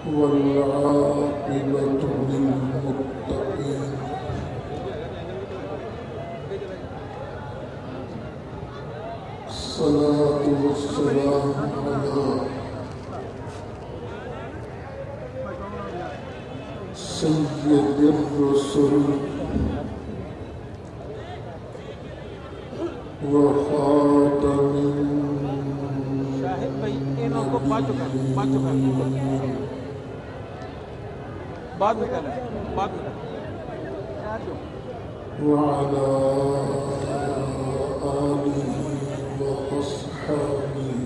والعاقبة للمتقين الصلاة والسلام على سيد الرسل وخاتم النبيين وعلى آله وأصحابه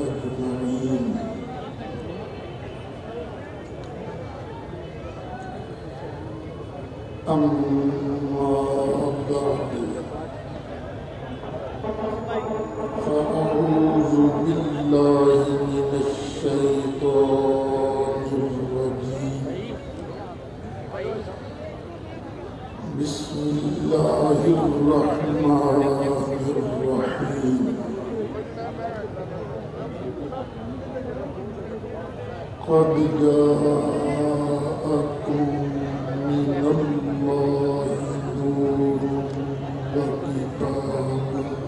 أجمعين. أما بعد، فأعوذ بالله من الشيطان الرجيم. بسم الله الرحمن الرحيم. قد جاءكم من الله نور وكتاب مبين.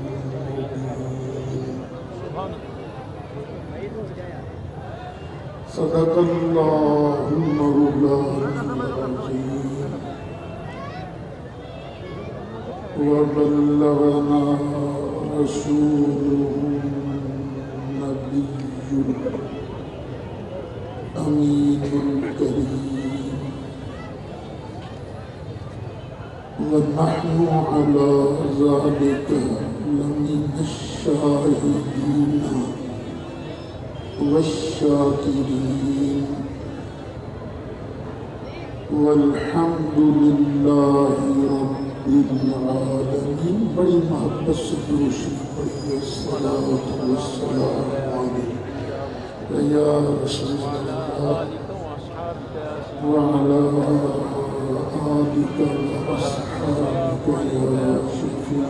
صدق الله مولانا العظيم وبلغنا رسوله النبي الأمين الكريم، ونحن على ذلك لمن الشاهدين والشاكرين، والحمد لله رب العالمین. بڑی محبت سے درود شریف پڑھیے. الصلاۃ والسلام علیک یا رسول اللہ وعلی آلک واصحابک یا شفیع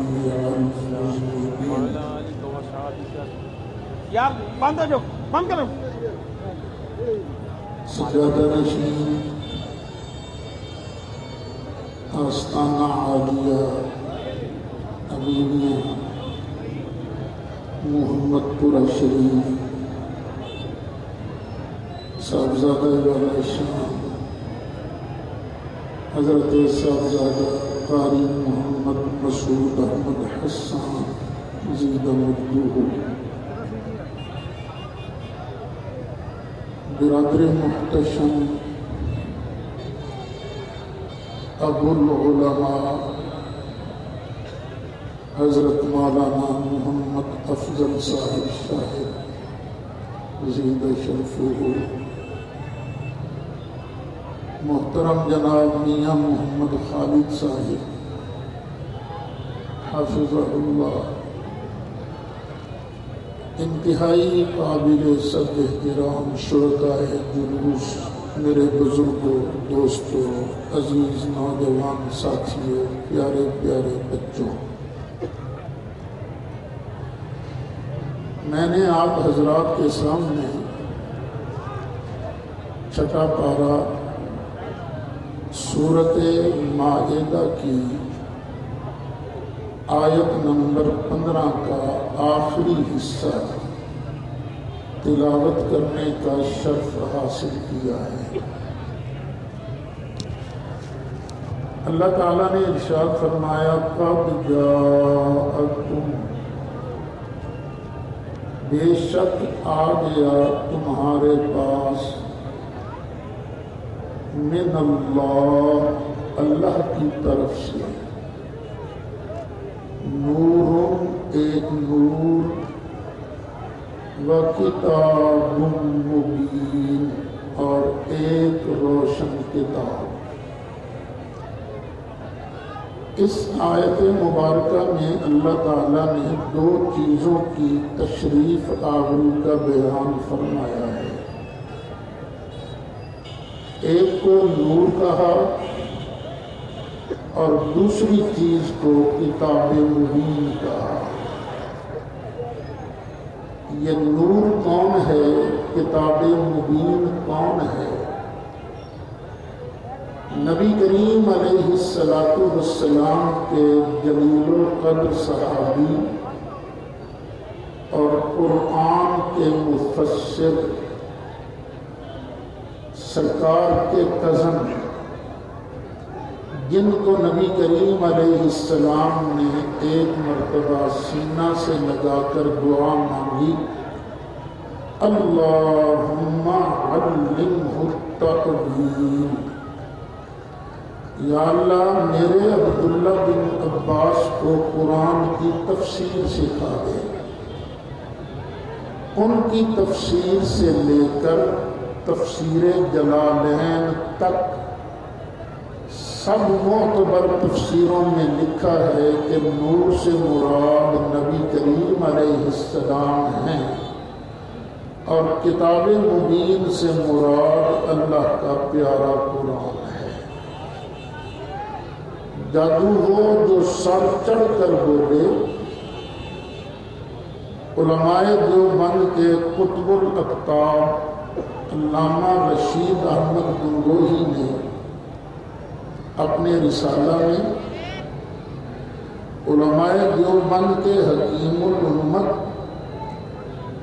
المذنبین. یار بند ہو جاؤ، بند کرو. سجادہ نشین آستانہ عالیہ امینیہ محمد پورہ شریف صاحبزادہ والا شان حضرت صاحبزادہ قاری محمد مسعود احمد حسان زید مجدوہ، برادر محتشم ابو العلماء حضرت مولانا محمد افضل صاحب شاہد زید شرفہ، محترم جناب میاں محمد خالد صاحب حافظہ اللہ، انتہائی قابل صد احترام شرکائے جلوس، میرے بزرگوں، دوستوں، عزیز نوجوان ساتھیوں، پیارے پیارے بچوں، میں نے آپ حضرات کے سامنے چھٹا پارہ سورۃ مائدہ کی آیت نمبر 15 کا آخری حصہ تلاوت کرنے کا شرف حاصل کیا ہے. اللہ تعالیٰ نے ارشاد فرمایا قد جاءکم، بے شک آ گیا تمہارے پاس، من اللہ، اللہ کی طرف سے، نور، ایک نور، وَكِتَابٌ مُبِينٌ، اور ایک روشن کتاب. اس آیت مبارکہ میں اللہ تعالیٰ نے دو چیزوں کی تشریف آوری کا بیان فرمایا ہے. ایک کو نور کہا اور دوسری چیز کو کتاب مبین کہا. یہ نور کون ہے، کتاب مبین کون ہے؟ نبی کریم علیہ السلام کے جلیل القدر صحابی اور قرآن کے مفسر سرکار کے کزن، جن کو نبی کریم علیہ السلام نے ایک مرتبہ سینہ سے لگا کر دعا مانگی، اللہم علمہ التأویل، یا اللہ میرے عبداللہ بن عباس کو قرآن کی تفسیر سکھا دے۔ ان کی تفسیر سے لے کر تفسیر جلالین تک سب معتبر تفسیروں میں لکھا ہے کہ نور سے مراد نبی کریم علیہ السلام ہیں اور کتاب مبین سے مراد اللہ کا پیارا قرآن ہے۔ جادو وہ جو سر چڑھ کر بولے، علماء دیوبند کے قطب الاقطاب علامہ رشید احمد گنگوہی نے اپنے رسالہ میں، علماء دیوبند کے حکیم الامت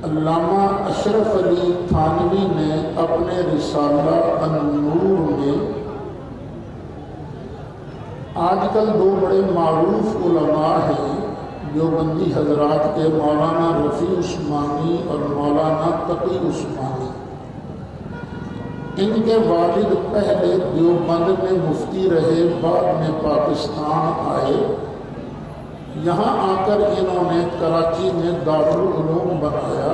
علامہ اشرف علی تھانوی نے اپنے رسالہ النور میں، آج کل دو بڑے معروف علماء ہیں دیوبندی حضرات کے، مولانا رفیع عثمانی اور مولانا تقی عثمانی۔ ان کے والد پہلے دیوبند میں مفتی رہے، بعد میں پاکستان آئے، یہاں آ کر انہوں نے کراچی میں دارالعلوم بنایا۔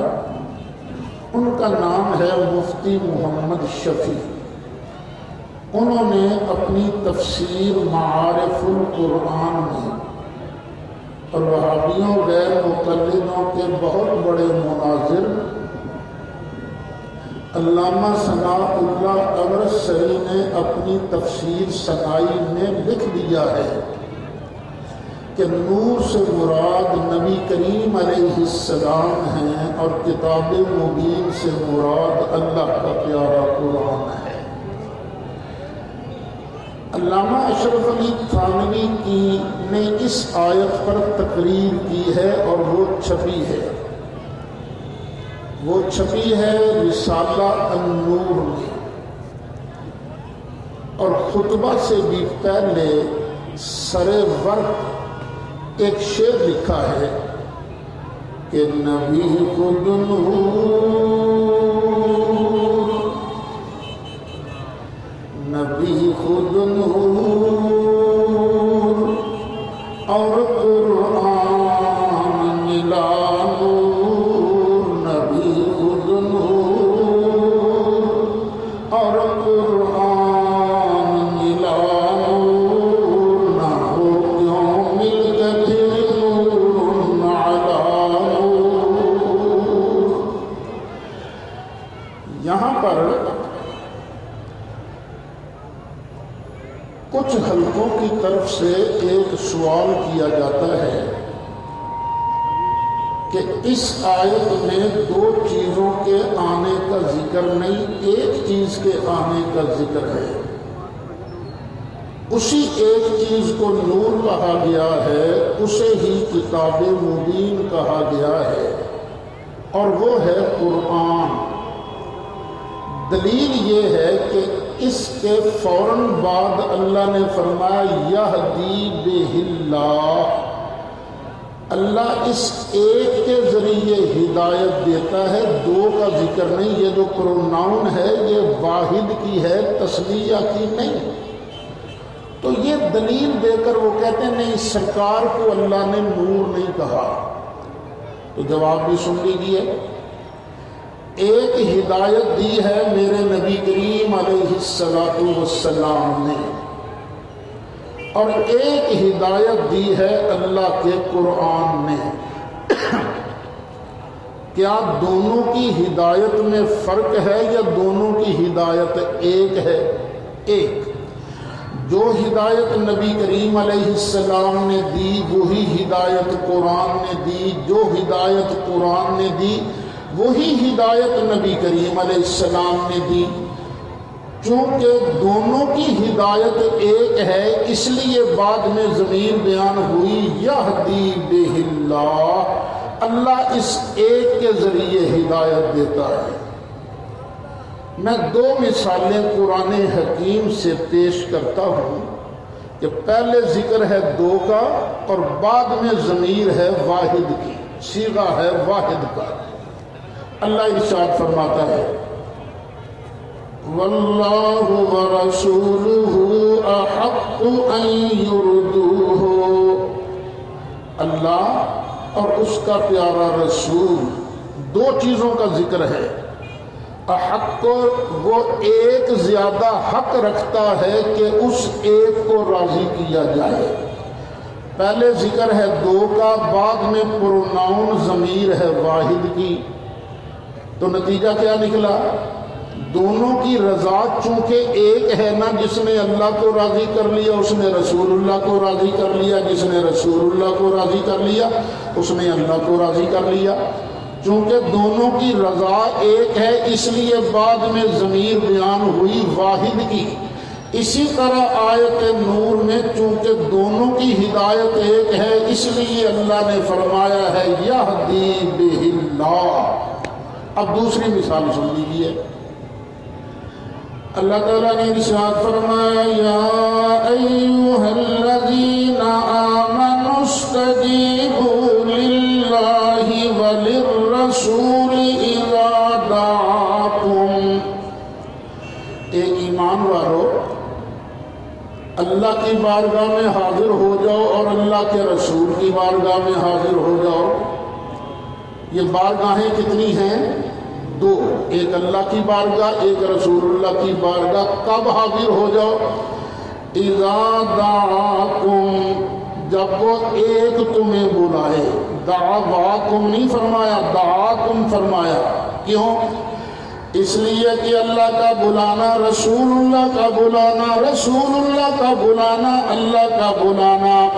ان کا نام ہے مفتی محمد شفیع۔ انہوں نے اپنی تفسیر معارف القرآن میں اور وہابیوں غیر مقلدوں کے بہت بڑے مناظر علامہ ثناء اللہ امرتسری نے اپنی تفسیر ثنائی میں لکھ دیا ہے کہ نور سے مراد نبی کریم علیہ السلام ہیں اور کتاب مبین سے مراد اللہ کا پیارا قرآن ہے۔ علامہ اشرف علی تھانوی نے اس آیت پر تقریر کی ہے اور وہ چھپی ہے رسالہ النور میں، اور خطبہ سے بھی پہلے سر ورق ایک شعر لکھا ہے کہ نبی خود نور، نبی خود نور اور قرآن ملا نور، نبی خود نور اور قرآن ملا نور، نہ ہو کیوں مل گئے نور علی نور۔ یہاں پر کچھ حلقوں کی طرف سے ایک سوال کیا جاتا ہے کہ اس آیت میں دو چیزوں کے آنے کا ذکر نہیں، ایک چیز کے آنے کا ذکر ہے۔ اسی ایک چیز کو نور کہا گیا ہے، اسے ہی کتاب مبین کہا گیا ہے، اور وہ ہے قرآن۔ دلیل یہ ہے کہ اس کے فوراً بعد اللہ نے فرمایا یہدی بہ اللہ، اللہ اس ایک کے ذریعے ہدایت دیتا ہے، دو کا ذکر نہیں۔ یہ جو پروناؤن ہے یہ واحد کی ہے، تسلیہ کی نہیں۔ تو یہ دلیل دے کر وہ کہتے ہیں نہیں، سرکار کو اللہ نے نور نہیں کہا۔ تو جواب بھی سن لیجیے، ایک ہدایت دی ہے میرے نبی کریم علیہ السلام نے، اور ایک ہدایت دی ہے اللہ کے قرآن نے۔ کیا دونوں کی ہدایت میں فرق ہے یا دونوں کی ہدایت ایک ہے؟ ایک۔ جو ہدایت نبی کریم علیہ السلام نے دی وہی ہدایت قرآن نے دی، جو ہدایت قرآن نے دی وہی ہدایت نبی کریم علیہ السلام نے دی۔ چونکہ دونوں کی ہدایت ایک ہے اس لیے بعد میں ضمیر بیان ہوئی یہدی بہ اللہ، اللہ اس ایک کے ذریعے ہدایت دیتا ہے۔ میں دو مثالیں قرآن حکیم سے پیش کرتا ہوں کہ پہلے ذکر ہے دو کا اور بعد میں ضمیر ہے واحد کی، صیغہ ہے واحد کا۔ اللہ ارشاد فرماتا ہے واللہ ورسولہ احق ان یردوہ، اللہ اور اس کا پیارا رسول، دو چیزوں کا ذکر ہے۔ احق کو وہ ایک زیادہ حق رکھتا ہے کہ اس ایک کو راضی کیا جائے۔ پہلے ذکر ہے دو کا، بعد میں پروناؤن ضمیر ہے واحد کی، تو نتیجہ کیا نکلا؟ دونوں کی رضا چونکہ ایک ہے نا، جس نے اللہ کو راضی کر لیا اس نے رسول اللہ کو راضی کر لیا، جس نے رسول اللہ کو راضی کر لیا اس نے اللہ کو راضی کر لیا۔ چونکہ دونوں کی رضا ایک ہے اس لیے بعد میں ضمیر بیان ہوئی واحد کی۔ اسی طرح آیت نور میں چونکہ دونوں کی ہدایت ایک ہے اس لیے اللہ نے فرمایا ہے یہدی بہ اللہ۔ اب دوسری مثال سن لیجیے، اللہ تعالیٰ نے ارشاد فرمایا یا ایھا الذین آمنوا استجیبوا للہ وللرسول اذا دعاکم، اے ایمان والو اللہ کی بارگاہ میں حاضر ہو جاؤ اور اللہ کے رسول کی بارگاہ میں حاضر ہو جاؤ۔ یہ بارگاہیں کتنی ہیں؟ دو، ایک اللہ کی بارگاہ ایک رسول اللہ کی بارگاہ۔ کب حاضر ہو جاؤ؟ اذا دعاکم، جب وہ ایک تمہیں بلائے۔ دعواکم نہیں فرمایا، دعاکم فرمایا۔ کیوں؟ اس لیے کہ اللہ کا بلانا، رسول اللہ کا بلانا، رسول اللہ کا بلانا، اللہ کا بلانا،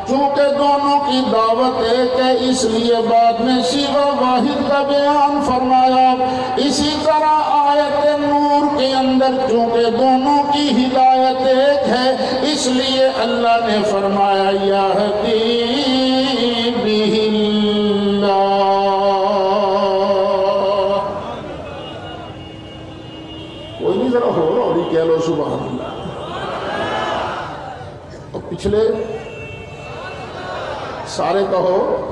چونکہ دونوں کی دعوت ایک ہے اس لیے بعد میں صیغہ واحد کا بیان فرمایا۔ اسی طرح آیت نور کے اندر چونکہ دونوں کی ہدایت ایک ہے اس لیے اللہ نے فرمایا یہدی بہ اللہ۔ کوئی نہیں ذرا اور ہی کہہ لو سبحان اللہ۔ اور پچھلے سارے کہو۔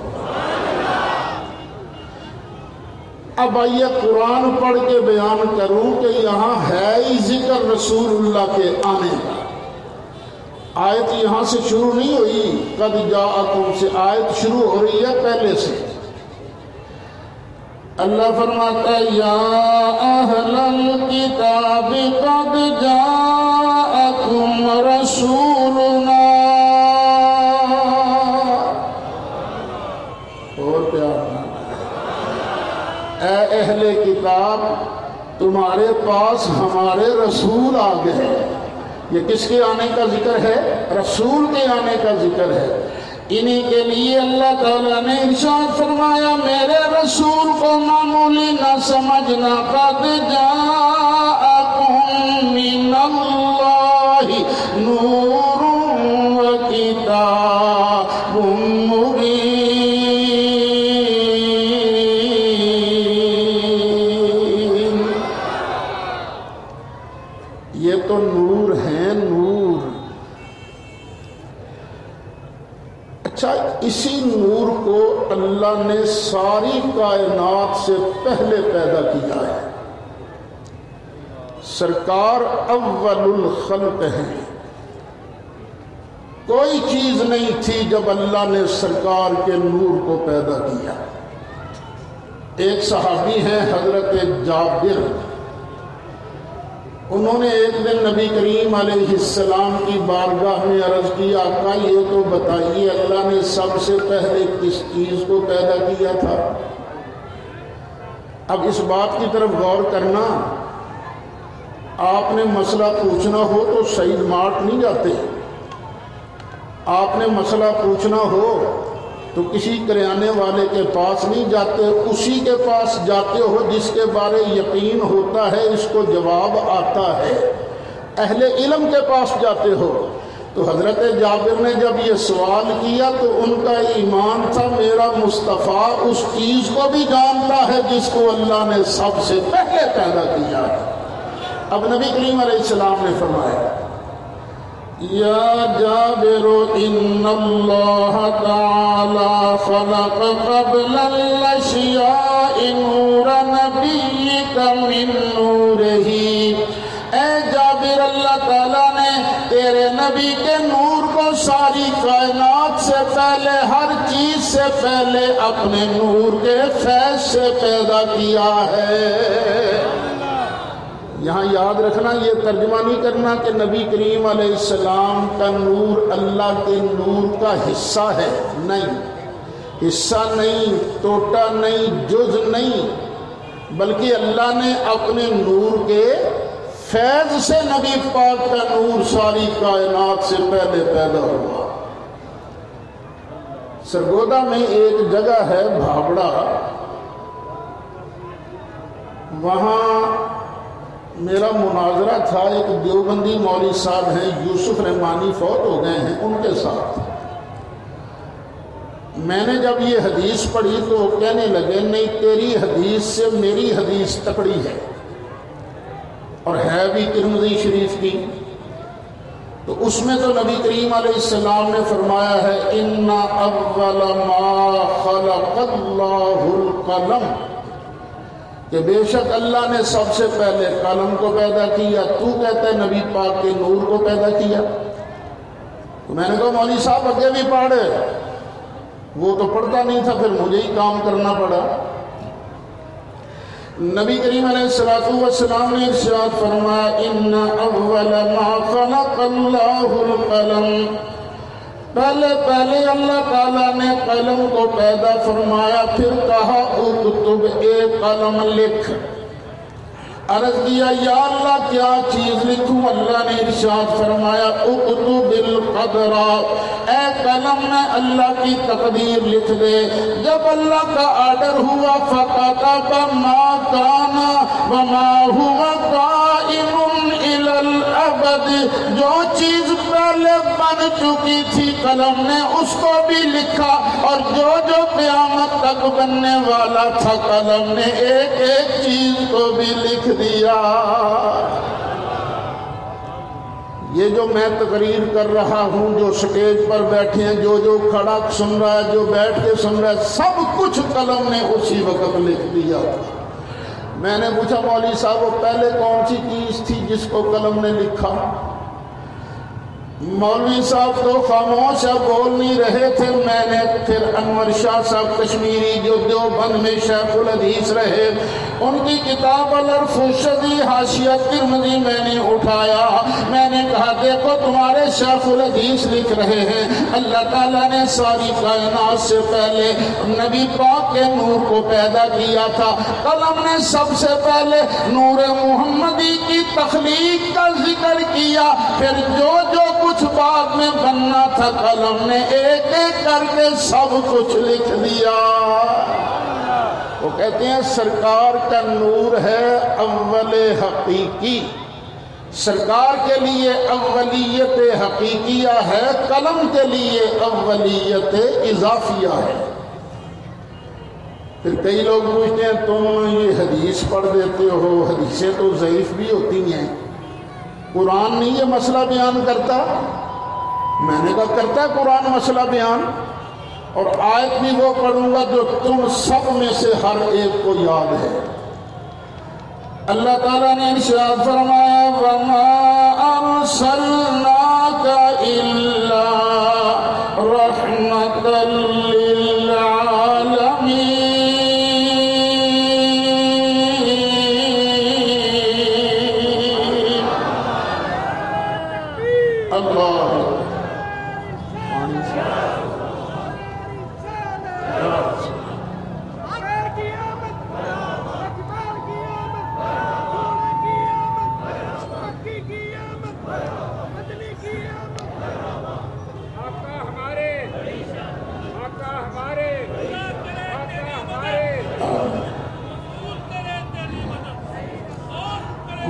اب آئیے قرآن پڑھ کے بیان کروں کہ یہاں ہے ہی ذکر رسول اللہ کے آنے کا۔ آیت یہاں سے شروع نہیں ہوئی، قد جاءکم سے آیت شروع ہو رہی ہے پہلے سے۔ اللہ فرماتا ہے یا اہل الکتاب قد جاءکم رسولنا، اے اہل کتاب تمہارے پاس ہمارے رسول آ گئے۔ یہ کس کے آنے کا ذکر ہے؟ رسول کے آنے کا ذکر ہے۔ انہی کے لیے اللہ تعالیٰ نے ارشاد فرمایا میرے رسول کو معمولی نہ سمجھنا، قد جاءکم من اللہ نور و کتاب مبین۔ یہ تو نور ہے، نور۔ اچھا، اسی نور کو اللہ نے ساری کائنات سے پہلے پیدا کیا ہے۔ سرکار اول الخلق ہیں۔ کوئی چیز نہیں تھی جب اللہ نے سرکار کے نور کو پیدا کیا۔ ایک صحابی ہیں حضرت جابر، انہوں نے ایک دن نبی کریم علیہ السلام کی بارگاہ میں عرض کیا آقا یہ تو بتائیے اللہ نے سب سے پہلے کس چیز کو پیدا کیا تھا؟ اب اس بات کی طرف غور کرنا، آپ نے مسئلہ پوچھنا ہو تو سعید مارٹ نہیں جاتے، آپ نے مسئلہ پوچھنا ہو تو کسی کریانے والے کے پاس نہیں جاتے، اسی کے پاس جاتے ہو جس کے بارے یقین ہوتا ہے اس کو جواب آتا ہے، اہل علم کے پاس جاتے ہو۔ تو حضرت جابر نے جب یہ سوال کیا تو ان کا ایمان تھا میرا مصطفیٰ اس چیز کو بھی جانتا ہے جس کو اللہ نے سب سے پہلے پیدا کیا ہے۔ اب نبی کریم علیہ السلام نے فرمایا یا جابر ان اللہ تعالی خلق قبل الاشیاء نور نبیک من نورہ، اے جابر اللہ تعالیٰ نے تیرے نبی کے نور کو ساری کائنات سے پہلے، ہر چیز سے پہلے اپنے نور کے فیض سے پیدا کیا ہے۔ یہاں یاد رکھنا، یہ ترجمہ نہیں کرنا کہ نبی کریم علیہ السلام کا نور اللہ کے نور کا حصہ ہے، نہیں، حصہ نہیں، ٹوٹا نہیں، جز نہیں، بلکہ اللہ نے اپنے نور کے فیض سے نبی پاک کا نور ساری کائنات سے پہلے پیدا ہوا۔ سرگودا میں ایک جگہ ہے بھابڑا، وہاں میرا مناظرہ تھا، ایک دیوبندی مولوی صاحب ہیں یوسف رحمانی، فوت ہو گئے ہیں، ان کے ساتھ میں نے جب یہ حدیث پڑھی تو وہ کہنے لگے نہیں تیری حدیث سے میری حدیث تکڑی ہے، اور ہے بھی ترمذی شریف کی۔ تو اس میں تو نبی کریم علیہ السلام نے فرمایا ہے ان اول ما خلق اللہ القلم، کہ بے شک اللہ نے سب سے پہلے قلم کو پیدا کیا، تو کہتا ہے نبی پاک کے نور کو پیدا کیا۔ تو میں نے کہا مولوی صاحب آگے بھی پڑھے، وہ تو پڑھتا نہیں تھا، پھر مجھے ہی کام کرنا پڑا۔ نبی کریم علیہ السلام نے ارشاد فرمایا ان اول ما خلق اللہ القلم، پہلے اللہ تعالیٰ نے قلم کو پیدا فرمایا، پھر کہا اکتب، ایک قلم لکھ۔ عرض کیا یا اللہ کیا چیز لکھوں؟ اللہ نے ارشاد فرمایا اکتب القدر، اے قلم میں اللہ کی تقدیر لکھ دے۔ جب اللہ کا آرڈر ہوا فَكَتَبَ مَا كَانَ وَمَا هُوَ قَائِمٌ إِلَى الْأَبَدِ، جو چیز پہلے بن چکی تھی قلم نے اس کو بھی لکھا، اور جو قیامت تک بننے والا تھا قلم نے ایک ایک چیز کو بھی لکھ دیا۔ یہ جو میں تقریر کر رہا ہوں، جو سٹیج پر بیٹھے ہیں، جو کھڑا سن رہا ہے، جو بیٹھ کے سن رہا ہے، سب کچھ قلم نے اسی وقت لکھ دیا۔ میں نے پوچھا مولوی صاحب وہ پہلے کون سی چیز تھی جس کو قلم نے لکھا؟ مولوی صاحب تو خاموش بول نہیں رہے تھے۔ میں نے پھر انور شاہ صاحب کشمیری جو دیوبند میں شیخ الحدیث رہے، ان کی کتاب العرف الشدی حاشیہ ترمذی میں نے اٹھایا، میں نے کہا دیکھو تمہارے شیخ الحدیث لکھ رہے ہیں اللہ تعالیٰ نے ساری کائنات سے پہلے نبی پاک کے نور کو پیدا کیا تھا، قلم نے سب سے پہلے نور محمدی کی تخلیق کا ذکر کیا، پھر جو کچھ بعد میں بننا تھا قلم نے ایک ایک کر کے سب کچھ لکھ دیا۔ وہ کہتے ہیں سرکار کا نور ہے اول حقیقی، سرکار کے لیے اولیت حقیقیہ ہے، قلم کے لیے اولیت اضافیہ ہے۔ پھر کئی لوگ پوچھتے ہیں تم یہ حدیث پڑھ دیتے ہو، حدیثیں تو ضعیف بھی ہوتی ہیں، قرآن نہیں یہ مسئلہ بیان کرتا؟ میں نے کہا کرتا ہے قرآن مسئلہ بیان، اور آیت بھی وہ پڑھوں گا جو تم سب میں سے ہر ایک کو یاد ہے۔ اللہ تعالیٰ نے ارشاد فرمایا وَمَا أَرْسَلْنَاكَ إِلَّا رَحْمَةً لِّلْعَالَمِينَ۔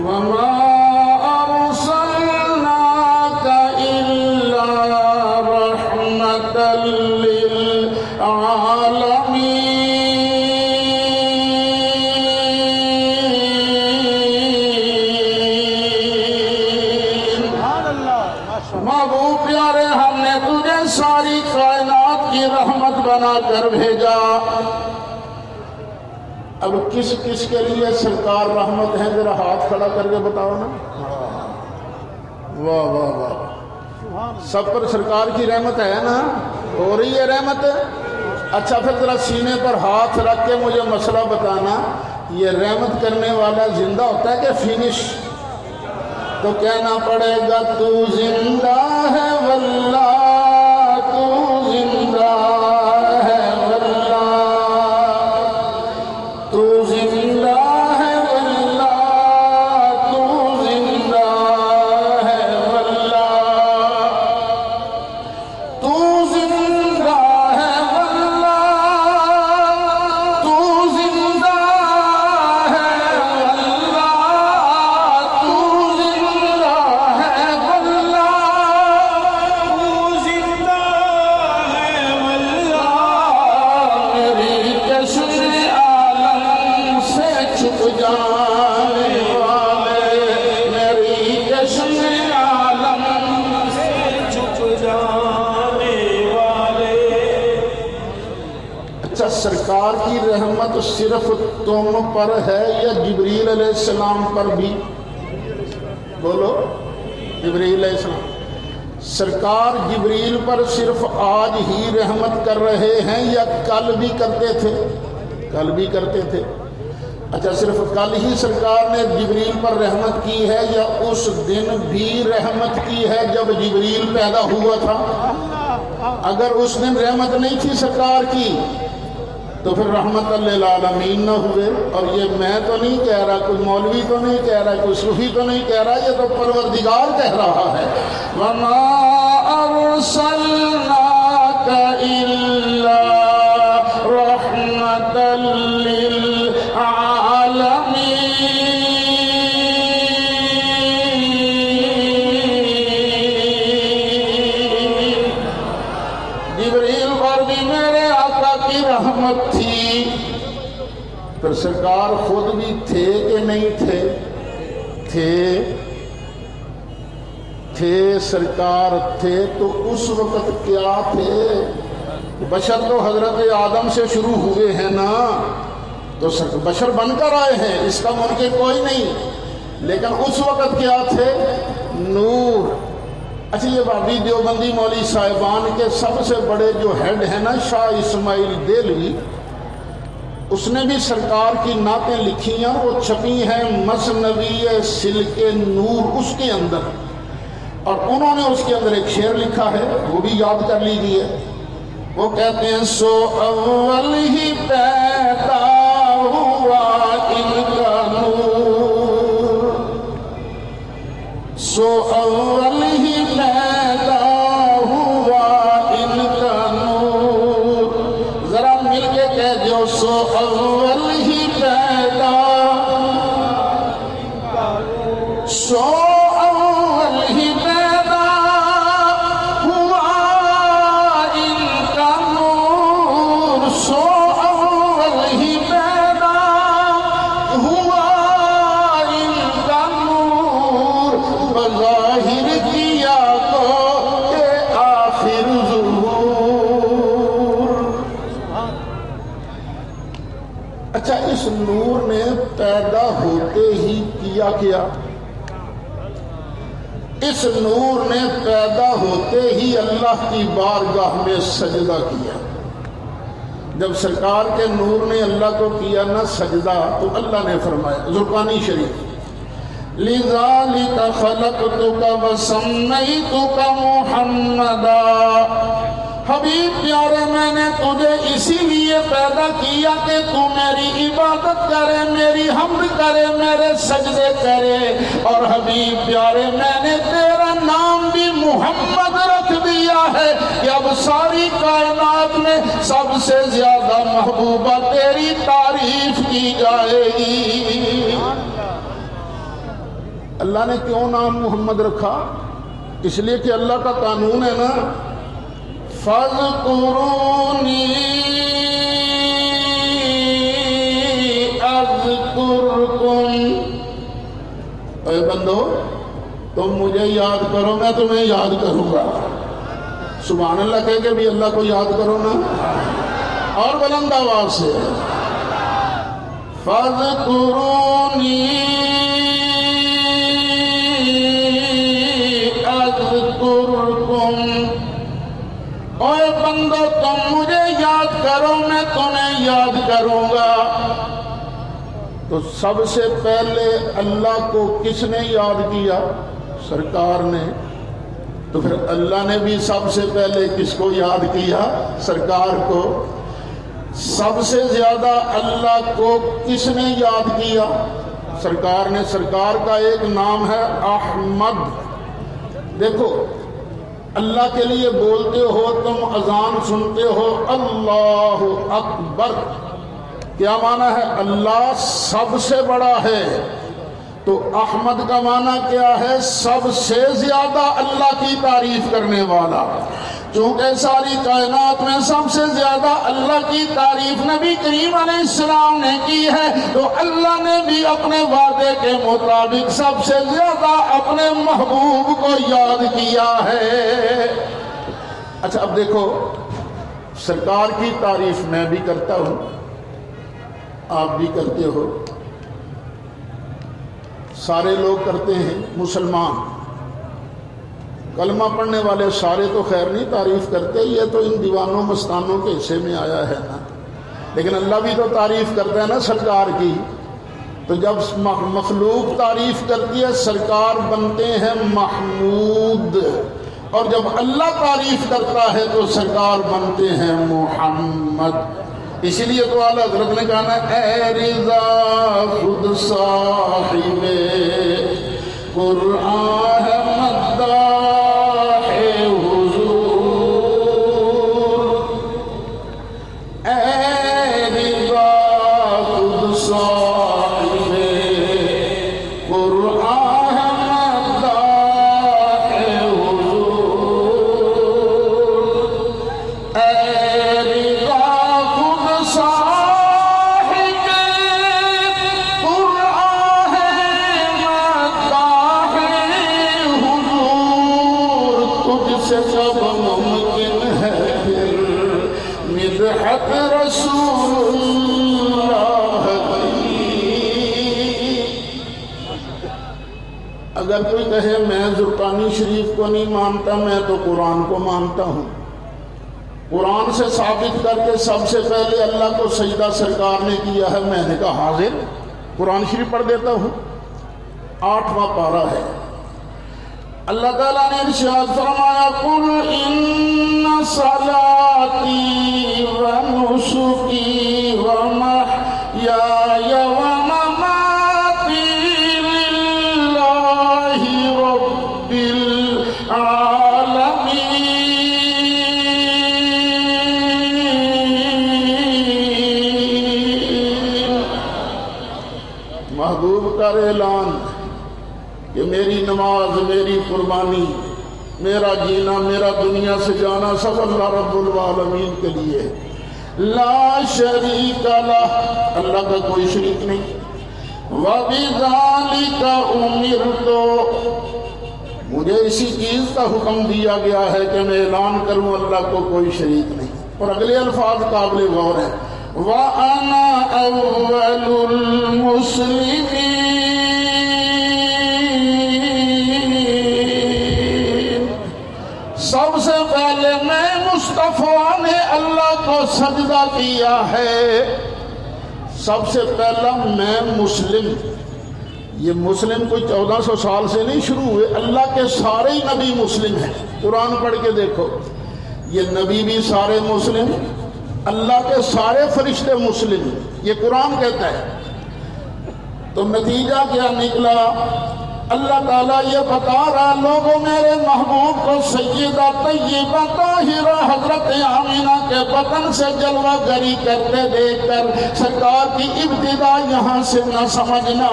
وما أرسلناك إلا رحمة للعالمين. محبوب پیارے ہم نے تجھے ساری کائنات کی رحمت بنا کر بھیجا. اب کس کس کے لیے سرکار رحمت ہے ذرا ہاتھ کھڑا کر کے بتاؤ نا. واہ واہ واہ. سب پر سرکار کی رحمت ہے نا, ہو رہی ہے رحمت. اچھا پھر ذرا سینے پر ہاتھ رکھ کے مجھے مسئلہ بتانا, یہ رحمت کرنے والا زندہ ہوتا ہے کہ فینش؟ تو کہنا پڑے گا تو زندہ ہے واللہ, تو زندہ ہے واللہ, تو زندہ ہے واللہ, تو زندہ ہے واللہ, تو زندہ ہے واللہ, تو زندہ ہے واللہ, تو زندہ ہے واللہ, تو زندہ ہے واللہ. میری کشش عالم سے چھپ جانے والے, میری کشش عالم سے چھپ جانے والے. اچھا سرکار کی رحمت صرف تم پر ہے یا جبریل علیہ السلام پر بھی؟ بولو. جبریل علیہ السلام. سرکار جبریل پر صرف آج ہی رحمت کر رہے ہیں یا کل بھی کرتے تھے؟ کل بھی کرتے تھے. اچھا صرف کل ہی سرکار نے جبریل پر رحمت کی ہے یا اس دن بھی رحمت کی ہے جب جبریل پیدا ہوا تھا؟ اگر اس دن رحمت نہیں تھی سرکار کی تو پھر رحمت للعالمین نہ ہوئے. اور یہ میں تو نہیں کہہ رہا, کوئی مولوی تو نہیں کہہ رہا, کوئی صوفی تو نہیں کہہ رہا, یہ تو پروردگار کہہ رہا ہے. وما ارسلناک الا رحمت للعالمین. جبریل پر بھی میرے آقا کی رحمت تھی. پھر سرکار خود بھی تھے کہ نہیں تھے؟ تھے سرکار تھے. تو اس وقت کیا تھے؟ بشر تو حضرت آدم سے شروع ہوئے ہیں نا, تو بشر بن کر آئے ہیں, اس کا منکر کوئی نہیں. لیکن اس وقت کیا تھے؟ نور. اچھا یہ وہابی دیوبندی مولوی صاحبان کے سب سے بڑے جو ہیڈ ہیں نا, شاہ اسماعیل دہلوی, اس نے بھی سرکار کی نعتیں لکھی ہیں, وہ چھپی ہیں مثنوی سلک نور اس کے اندر. اور انہوں نے اس کے اندر ایک شعر لکھا ہے, وہ بھی یاد کر لیجیے. وہ کہتے ہیں سو اول ہی پیدا ہوا ان کا نور, سو اول ہی پیدا ہوا ان کا نور. ذرا مل کے کہہ دو سو اول ہی پیدا, سو اول ہی پیدا ہوا ان کا نور, سو اول ہی پیدا ہوا ان کا نور. بظاہر کیا تو کہ آخر ظہور. اچھا اس نور نے پیدا ہوتے ہی کیا کیا؟ اس نور نے پیدا ہوتے ہی اللہ کی بارگاہ میں سجدہ کیا. جب سرکار کے نور نے اللہ کو کیا نا سجدہ, تو اللہ نے فرمایا زرقانی شریف, لِذَلِكَ خَلَقْتُكَ وَسَمَّيْتُكَ مُحَمَّدًا. حبیب پیارے میں نے تجھے اسی لیے پیدا کیا کہ تو میری عبادت کرے, میری حمد کرے, میرے سجدے کرے. اور حبیب پیارے میں نے تیرا نام بھی محمد رکھ دیا ہے کہ اب ساری کائنات میں سب سے زیادہ محبوبہ تیری تعریف کی جائے گی. اللہ نے کیوں نام محمد رکھا؟ اس لیے کہ اللہ کا قانون ہے نا، فَاذْكُرُونِي أَذْكُرْكُمْ، اے بندو تم مجھے یاد کرو میں تمہیں یاد کروں گا۔ سبحان اللہ کہہ کے بھی اللہ کو یاد کرو نا، اور بلند آواز سے فَاذْكُرُونِي أَذْكُرْكُمْ، اے بندو تم مجھے یاد کرو میں تمہیں یاد کروں گا۔ تو سب سے پہلے اللہ کو کس نے یاد کیا؟ سرکار نے۔ تو پھر اللہ نے بھی سب سے پہلے کس کو یاد کیا؟ سرکار کو۔ سب سے زیادہ اللہ کو کس نے یاد کیا؟ سرکار نے۔ سرکار کا ایک نام ہے احمد۔ دیکھو اللہ کے لیے بولتے ہو تم، اذان سنتے ہو اللہ اکبر، کیا معنی ہے؟ اللہ سب سے بڑا ہے۔ تو احمد کا معنی کیا ہے؟ سب سے زیادہ اللہ کی تعریف کرنے والا۔ چونکہ ساری کائنات میں سب سے زیادہ اللہ کی تعریف نبی کریم علیہ السلام نے کی ہے، تو اللہ نے بھی اپنے وعدے کے مطابق سب سے زیادہ اپنے محبوب کو یاد کیا ہے۔ اچھا اب دیکھو، سرکار کی تعریف میں بھی کرتا ہوں، آپ بھی کرتے ہو، سارے لوگ کرتے ہیں، مسلمان کلمہ پڑھنے والے سارے تو خیر نہیں تعریف کرتے، یہ تو ان دیوانوں مستانوں کے حصے میں آیا ہے نا، لیکن اللہ بھی تو تعریف کرتا ہے نا سرکار کی۔ تو جب مخلوق تعریف کرتی ہے سرکار بنتے ہیں محمود، اور جب اللہ تعریف کرتا ہے تو سرکار بنتے ہیں محمد۔ اسی لیے تو اعلیٰ حضرت نے کہا نا، اے رضا خود صاحب قرآن ہے مداح حضور، اے رضا خود صاحب قرآن ہے مداح حضور، اے رضا سب ممکن ہے پھر مدحت رسول اللہ کی۔ اگر کوئی کہے میں زرقانی شریف کو نہیں مانتا، میں تو قرآن کو مانتا ہوں، قرآن سے ثابت کر کے سب سے پہلے اللہ کو سجدہ سرکار نے کیا ہے، میں نے کہا حاضر، قرآن شریف پڑھ دیتا ہوں، 8واں پارہ ہے۔ اللہ تعالیٰ نے ارشاد فرمایا، قُلْ إِنَّ صَلَاتِي وَنُسُكِي وَمَحْيَايَ وَمَمَاتِي لِلَّهِ رَبِّ الْعَالَمِينَ۔ محبوب کا اعلان کہ میری نماز، میری قربانی، میرا جینا، میرا دنیا سے جانا سب اللہ رب العالمین کے لیے۔ لا شریک لہ، اللہ کا کوئی شریک نہیں۔ وَبِذَلِكَ أُمِرْتُ، مجھے اسی چیز کا حکم دیا گیا ہے کہ میں اعلان کروں اللہ کو کوئی شریک نہیں۔ اور اگلے الفاظ قابل غور ہیں، وَأَنَا أَوَّلُ الْمُسْلِمِينَ، سب سے پہلے میں مصطفیٰ نے اللہ کو سجدہ کیا ہے۔ سب سے پہلا میں مسلم، یہ مسلم کوئی 1400 سال سے نہیں شروع ہوئے، اللہ کے سارے ہی نبی مسلم ہیں۔ قرآن پڑھ کے دیکھو، یہ نبی بھی سارے مسلم، اللہ کے سارے فرشتے مسلم، یہ قرآن کہتا ہے۔ تو نتیجہ کیا نکلا؟ اللہ تعالیٰ یہ بتا رہا لوگوں میرے محبوب کو سیدہ طیبہ طاہرہ حضرت آمینہ کے بطن سے جلوہ گری کرتے دیکھ کر سرکار کی ابتدا یہاں سے نہ سمجھنا.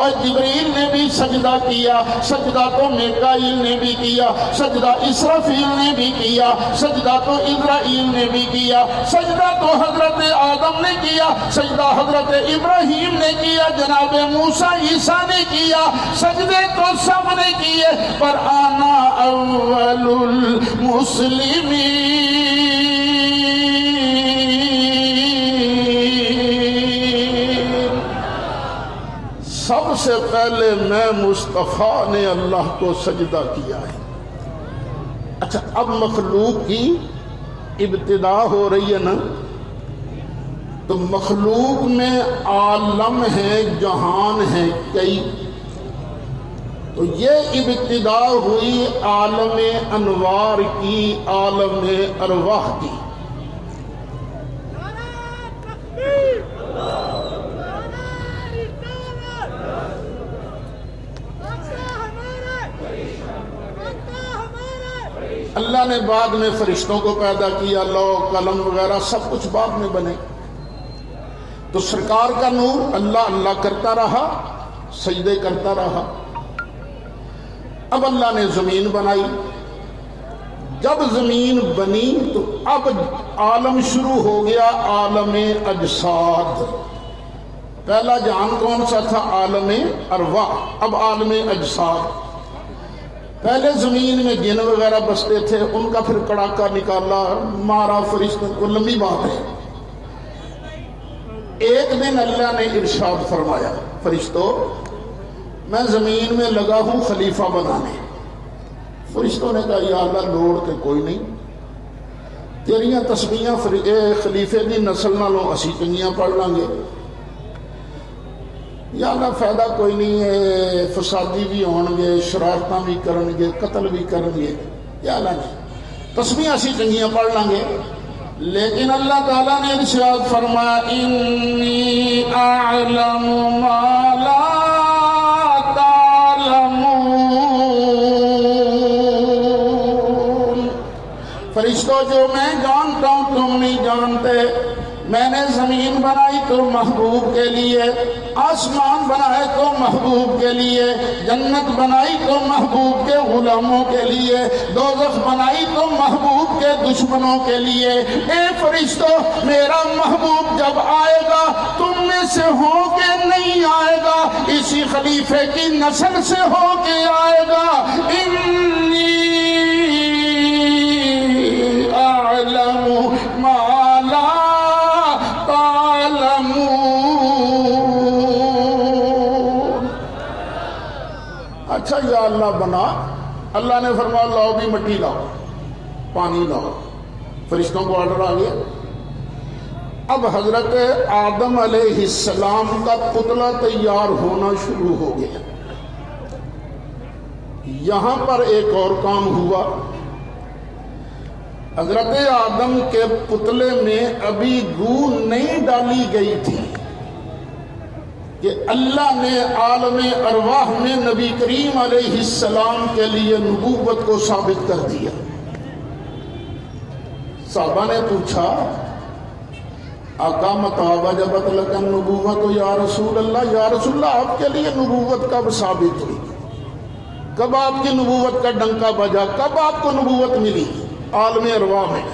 اور جبریل نے بھی سجدہ کیا, سجدہ تو میکائیل نے بھی کیا, سجدہ اسرافیل نے بھی کیا, سجدہ تو اسرائیل نے بھی کیا, سجدہ تو حضرت آدم نے کیا, سجدہ حضرت ابراہیم نے کیا, جناب موسیٰ عیسیٰ نے کیا, سجدے تو سب نے کیے, پر آنا اول المسلمین, سب سے پہلے میں مصطفیٰ نے اللہ کو سجدہ کیا ہے. اچھا اب مخلوق کی ابتدا ہو رہی ہے نا, تو مخلوق میں عالم ہے, جہان ہے کئی, تو یہ ابتدا ہوئی عالم انوار کی, عالم ارواح کی. اللہ نے بعد میں فرشتوں کو پیدا کیا, لوح قلم وغیرہ سب کچھ بعد میں بنے. تو سرکار کا نور اللہ اللہ کرتا رہا, سجدے کرتا رہا. اب اللہ نے زمین بنائی. جب زمین بنی تو اب عالم شروع ہو گیا, عالم اجساد. پہلا جہان کون سا تھا؟ عالم ارواح. اب عالم اجساد. پہلے زمین میں جن وغیرہ بستے تھے, ان کا پھر کڑاکا نکالا, مارا فرشتوں کو, لمبی بات ہے. ایک دن اللہ نے ارشاد فرمایا, فرشتوں میں زمین میں لگا ہوں خلیفہ بنانے. فرشتوں نے کہا یا اللہ لوڑ کے کوئی نہیں, تیریاں تسبیحاں خلیفے دی نسل نالوں اسی چنگیاں پڑھ لیں گے. یا اللہ فائدہ کوئی نہیں ہے, فسادی بھی ہون گے, شرارتاں بھی کرن گے, قتل بھی کرن گے. یا اللہ نے تسبیحاں اسی چنگیاں پڑھ لیں گے. لیکن اللہ تعالیٰ نے ارشاد فرمایا انی اعلم ما لا فرشتوں, جو میں جانتا ہوں تم نہیں جانتے. میں نے زمین بنائی تو محبوب کے لیے, آسمان بنائے تو محبوب کے لیے, جنت بنائی تو محبوب کے غلاموں کے لیے, دوزخ بنائی تو محبوب کے دشمنوں کے لیے. اے فرشتوں, میرا محبوب جب آئے گا تم میں سے ہو کے نہیں آئے گا, اسی خلیفے کی نسل سے ہو کے آئے گا. انی اعلم ما لا تعلمون. اچھا یا اللہ بنا. اللہ نے فرمایا لاؤ بھی مٹی لاؤ, پانی لاؤ. فرشتوں کو آرڈر آ گیا. اب حضرت آدم علیہ السلام کا پتلا تیار ہونا شروع ہو گیا. یہاں پر ایک اور کام ہوا. حضرت آدم کے پتلے میں ابھی روح نہیں ڈالی گئی تھی کہ اللہ نے عالم ارواح میں نبی کریم علیہ السلام کے لیے نبوت کو ثابت کر دیا. صحابہ نے پوچھا آقا متى وجبت لك النبوت یا رسول اللہ, یا رسول اللہ آپ کے لیے نبوت کب ثابت ہوئی, کب آپ کی نبوت کا ڈنکا بجا, کب آپ کو نبوت ملی عالم ارواح میں؟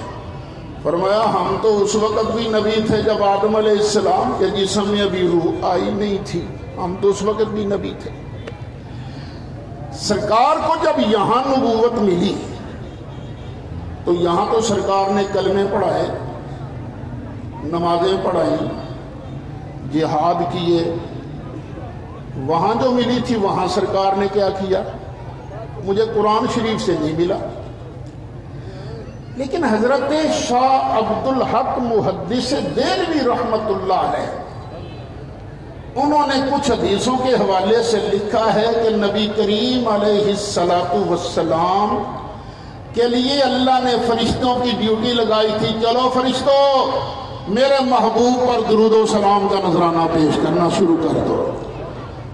فرمایا ہم تو اس وقت بھی نبی تھے جب آدم علیہ السلام کے جسم میں ابھی روح آئی نہیں تھی, ہم تو اس وقت بھی نبی تھے. سرکار کو جب یہاں نبوت ملی تو یہاں تو سرکار نے کلمے پڑھائے, نمازیں پڑھائیں, جہاد کیے. وہاں جو ملی تھی وہاں سرکار نے کیا کیا مجھے قرآن شریف سے نہیں ملا. لیکن حضرت شاہ عبد الحق محدث دہلوی رحمت اللہ علیہ, انہوں نے کچھ حدیثوں کے حوالے سے لکھا ہے کہ نبی کریم علیہ السلام کے لیے اللہ نے فرشتوں کی ڈیوٹی لگائی تھی, چلو فرشتوں میرے محبوب پر درود و سلام کا نذرانہ پیش کرنا شروع کر دو.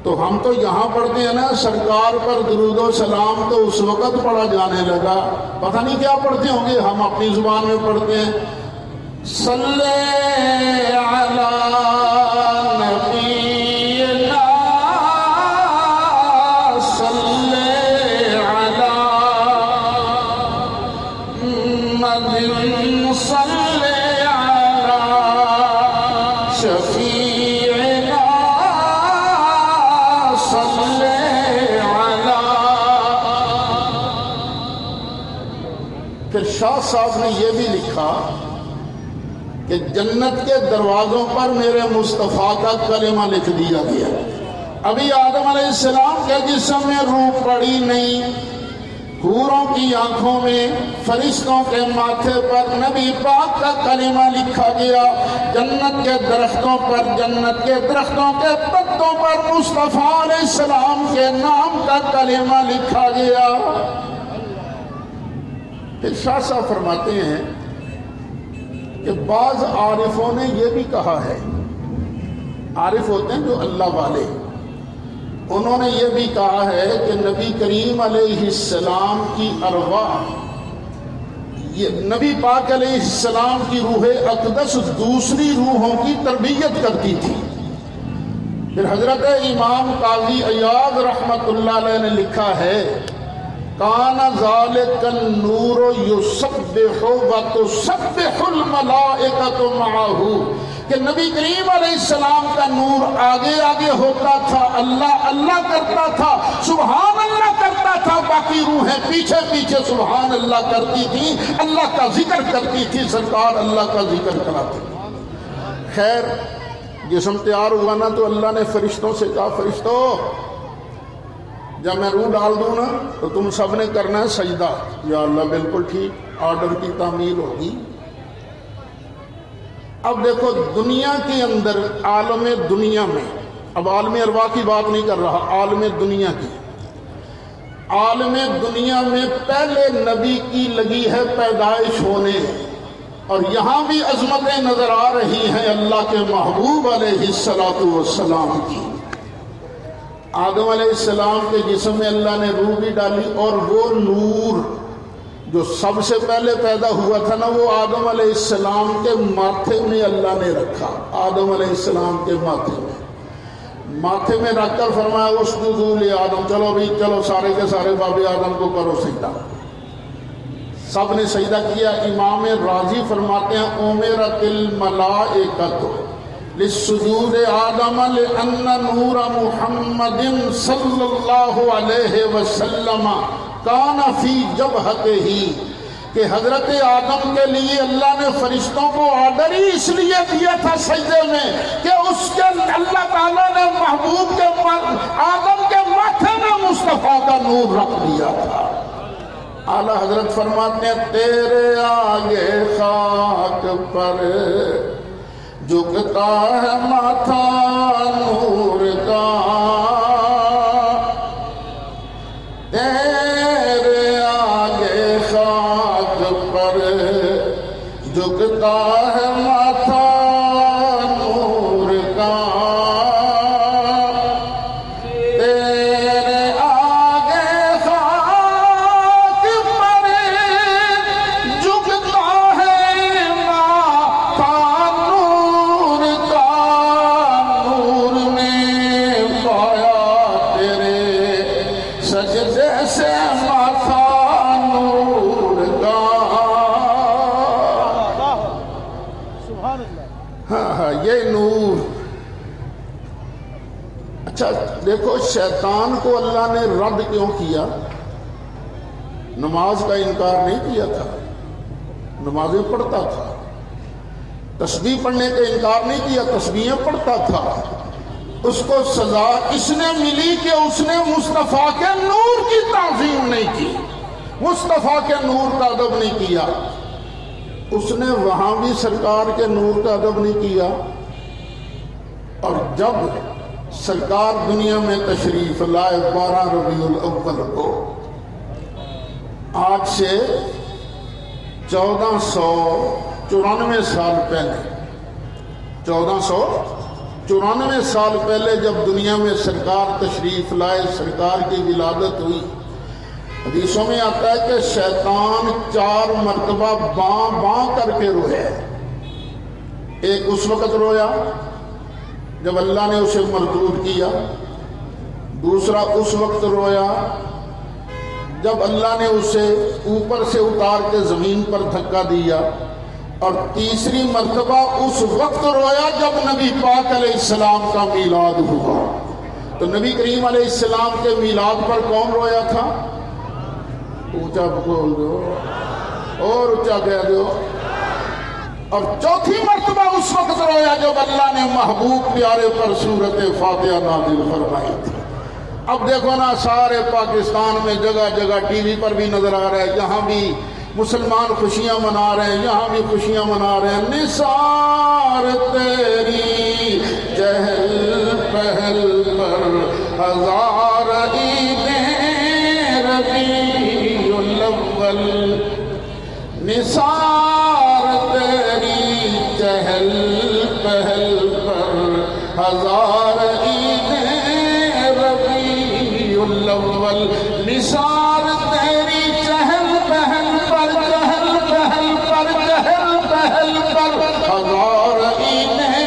تو ہم تو یہاں پڑھتے ہیں نا سرکار پر درود و سلام، تو اس وقت پڑھا جانے لگا، پتہ نہیں کیا پڑھتے ہوں گے، ہم اپنی زبان میں پڑھتے ہیں صلی علی نبینا صلی علی محمد صلی علی شفیعنا صلی علی۔ پھر شاہ صاحب نے یہ بھی لکھا کہ جنت کے دروازوں پر میرے مصطفیٰ کا کلمہ لکھ دیا گیا۔ ابھی آدم علیہ السلام کے جسم میں روح پڑی نہیں، حوروں کی آنکھوں میں، فرشتوں کے ماتھے پر نبی پاک کا کلمہ لکھا گیا۔ جنت کے درختوں پر، جنت کے درختوں کے پتوں پر مصطفیٰ علیہ السلام کے نام کا کلمہ لکھا گیا۔ پھر شاہ صاحب فرماتے ہیں کہ بعض عارفوں نے یہ بھی کہا ہے، عارف ہوتے ہیں جو اللہ والے، انہوں نے یہ بھی کہا ہے کہ نبی کریم علیہ السلام کی ارواح، یہ نبی پاک علیہ السلام کی روح اقدس دوسری روحوں کی تربیت کرتی تھی۔ پھر حضرت امام قاضی عیاض رحمت اللہ علیہ نے لکھا ہے کان ذالک النور یسبح وتسبح الملائکۃ معہ، کہ نبی کریم علیہ السلام کا نور آگے آگے ہوتا تھا، اللہ اللہ کرتا تھا، سبحان اللہ کرتا تھا، باقی روحیں پیچھے پیچھے سبحان اللہ کرتی تھی، اللہ کا ذکر کرتی تھی، سرکار اللہ کا ذکر کراتے۔ خیر جسم تیار ہوا نا تو اللہ نے فرشتوں سے کہا فرشتوں جب میں روح ڈال دوں نا تو تم سب نے کرنا ہے سجدہ۔ یا اللہ بالکل ٹھیک، آرڈر کی تعمیل ہوگی۔ اب دیکھو دنیا کے اندر، عالم دنیا میں، اب عالم ارواح کی بات نہیں کر رہا، عالم دنیا کی، عالم دنیا میں پہلے نبی کی لگی ہے پیدائش ہونے، اور یہاں بھی عظمتیں نظر آ رہی ہیں اللہ کے محبوب علیہ السلام کی۔ آدم علیہ السلام کے جسم میں اللہ نے روح بھی ڈالی، اور وہ نور جو سب سے پہلے پیدا ہوا تھا نا، وہ آدم علیہ السلام کے ماتھے میں اللہ نے رکھا۔ آدم علیہ السلام کے ماتھے میں رکھ کر فرمایا اسجدوا لآدم، چلو بھی چلو سارے کے سارے باب آدم کو کرو سجدہ۔ سب نے سجدہ کیا۔ امام راضی فرماتے ہیں امرت الملائکۃ للسجود آدم لأن نور محمد صلی اللہ علیہ وسلم کان فی جبہتہ، کہ حضرت آدم کے لیے اللہ نے فرشتوں کو آرڈر ہی اس لیے دیا تھا سجدے میں کہ اس کے اللہ تعالیٰ نے محبوب کے آدم کے ماتھے میں مصطفیٰ کا نور رکھ دیا تھا۔ اعلیٰ حضرت فرماتے ہیں تیرے آگے خاک پر جھکتا ہے ماتھا نور کا، تیرے آگے خاک پر جھکتا ہے ماتھا نور کا، تیرے آگے خاک پر جھکتا ہے ماتھا نور کا، نور نے پایا تیرے سجدے سے ماتھا نور کا۔ ہاں یہ نور۔ اچھا دیکھو شیطان کو اللہ نے رد کیوں کیا؟ نماز کا انکار نہیں کیا تھا، نمازیں پڑھتا تھا۔ تسبیح پڑھنے کا انکار نہیں کیا، تسبیحیں پڑھتا تھا۔ اس کو سزا اس نے ملی کہ اس نے مصطفیٰ کے نور کی تعظیم نہیں کی، مصطفیٰ کے نور کا ادب نہیں کیا۔ اس نے وہاں بھی سرکار کے نور کا ادب نہیں کیا، اور جب سرکار دنیا میں تشریف لائے 12 ربیع الاول کو، آج سے 1494 سال پہلے، 1494 94 سال پہلے جب دنیا میں سرکار تشریف لائے، سرکار کی ولادت ہوئی، حدیثوں میں آتا ہے کہ شیطان 4 مرتبہ باں باں کر کے رویا ہے۔ ایک اس وقت رویا جب اللہ نے اسے مردود کیا، دوسرا اس وقت رویا جب اللہ نے اسے اوپر سے اتار کے زمین پر دھکا دیا، اور تیسری مرتبہ اس وقت رویا جب نبی پاک علیہ السلام کا میلاد ہوا۔ تو نبی کریم علیہ السلام کے میلاد پر کون رویا تھا؟ اونچا بول دو اور اونچا کہہ دو۔ اور چوتھی مرتبہ اس وقت رویا جب اللہ نے محبوب پیارے پر سورت فاتحہ نازل فرمائی تھی۔ اب دیکھو نا، سارے پاکستان میں جگہ جگہ ٹی وی پر بھی نظر آ رہا ہے، یہاں بھی مسلمان خوشیاں منا رہے ہیں، یہاں بھی خوشیاں منا رہے ہیں۔ نثار تیری چہل پہل پر ہزار عیدیں ربیع الاول، نثار تیری چہل پہل پر ہزار عیدیں ربیع الاول، نثار تیری چہل پہل پر، چہل پہل پر، چہل پہل پر ہزار عیدیں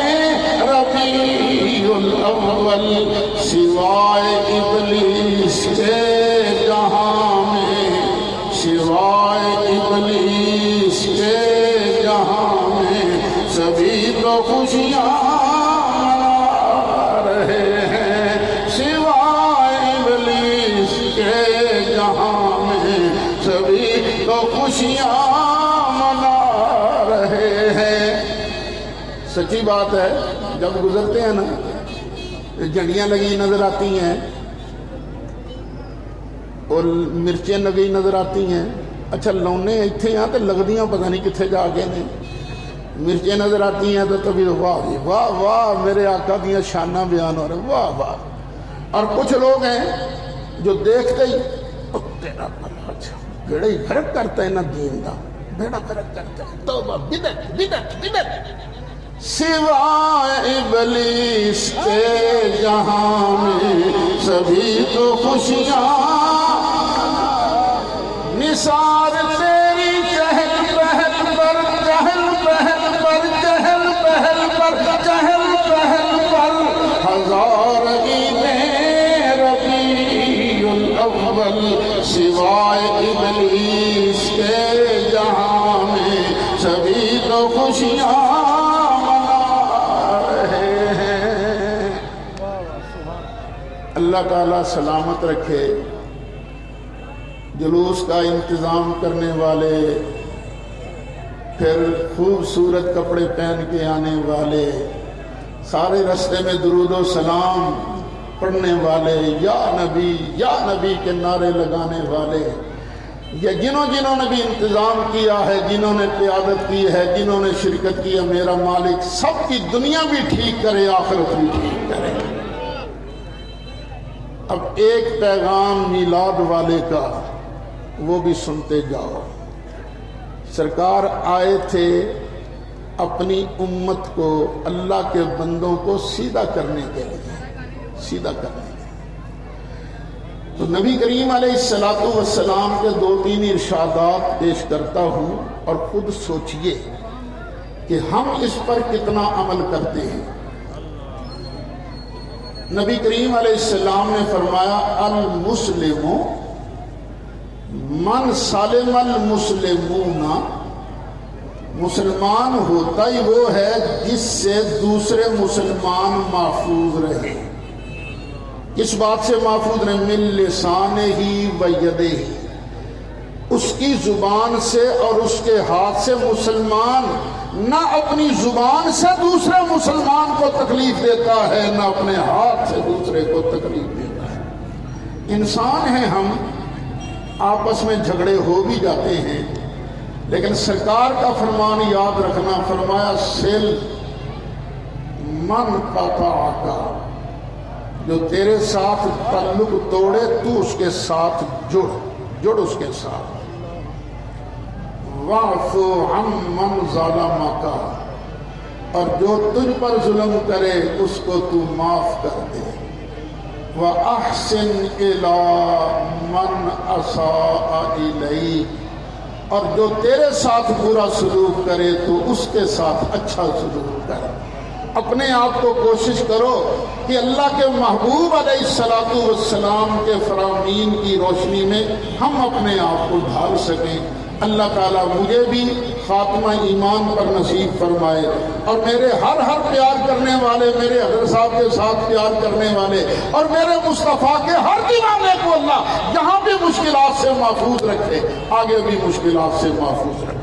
ربیع الاول، سوائے ابلیس کے جہاں میں، سوائے ابلیس کے جہاں میں سبھی تو خوشیاں منا رہے ہیں، سوائے ابلیس کے جہاں میں سبھی تو خوشیاں منا رہے ہیں۔ سچی بات ہے، جب گزرتے ہیں نا جھنڈیاں لگی نظر آتی ہیں اور مرچیں لگی نظر آتی ہیں۔ اچھا لونے اتنے ہیں تو لگدیاں پتہ نہیں کتنے جا کے نے، مرچیں نظر آتی ہیں تو تبھی واہ واہ واہ میرے آقا دیا شانہ بیان ہو رہے، واہ واہ۔ اور کچھ لوگ ہیں جو دیکھتے ہی تیرا اچھا بیڑا ہی فرق کرتا ہے نا دین دا، بیڑا فرق کرتا ہے، توبہ بدعت بدعت بدعت۔ سوائے ابلیس کے جہاں میں سبھی تو خوشیاں، نثار تیری چہل پہل پر، چہل پہل پر، چہل پہل پر، چہل پہل پر ہزار عیدیں ربیع الاول، سوائے ابلیس کے جہاں میں سبھی تو خوشیاں اللہ تعالیٰ سلامت رکھے۔ جلوس کا انتظام کرنے والے، پھر خوبصورت کپڑے پہن کے آنے والے، سارے رستے میں درود و سلام پڑھنے والے، یا نبی کے نعرے لگانے والے، یا جنہوں نے بھی انتظام کیا ہے، جنہوں نے قیادت کی ہے، جنہوں نے شرکت کی ہے، میرا مالک سب کی دنیا بھی ٹھیک کرے، آخرت بھی ٹھیک کرے۔ اب ایک پیغام میلاد والے کا وہ بھی سنتے جاؤ۔ سرکار آئے تھے اپنی امت کو، اللہ کے بندوں کو سیدھا کرنے کے لیے، سیدھا کرنے کے لیے۔ تو نبی کریم علیہ السلام کے 2-3 ارشادات پیش کرتا ہوں، اور خود سوچئے کہ ہم اس پر کتنا عمل کرتے ہیں۔ نبی کریم علیہ السلام نے فرمایا المسلم من سالم المسلمون، مسلمان ہوتا ہی وہ ہے جس سے دوسرے مسلمان محفوظ رہے۔ کس بات سے محفوظ رہے؟ من لسانہ و یدہ، اس کی زبان سے اور اس کے ہاتھ سے۔ مسلمان نہ اپنی زبان سے دوسرے مسلمان کو تکلیف دیتا ہے، نہ اپنے ہاتھ سے دوسرے کو تکلیف دیتا ہے۔ انسان ہیں ہم، آپس میں جھگڑے ہو بھی جاتے ہیں، لیکن سرکار کا فرمان یاد رکھنا، فرمایا سل من قطعک، جو تیرے ساتھ تعلق توڑے تو اس کے ساتھ جڑ اس کے ساتھ۔ واعف عمن ظلمک، اور جو تجھ پر ظلم کرے اس کو تو معاف کر دے۔ وَأَحْسِنْ إِلَىٰ مَنْ أَسَاءَ إِلَيْكَ، اور جو تیرے ساتھ برا سلوک کرے تو اس کے ساتھ اچھا سلوک کر۔ اپنے آپ کو کوشش کرو کہ اللہ کے محبوب علیہ السلام کے فرامین کی روشنی میں ہم اپنے آپ کو ڈھال سکیں۔ اللہ تعالیٰ مجھے بھی خاتمہ ایمان پر نصیب فرمائے، اور میرے ہر پیار کرنے والے، میرے حضرت صاحب کے ساتھ پیار کرنے والے اور میرے مصطفیٰ کے ہر دیوانے کو اللہ یہاں بھی مشکلات سے محفوظ رکھے، آگے بھی مشکلات سے محفوظ رکھے۔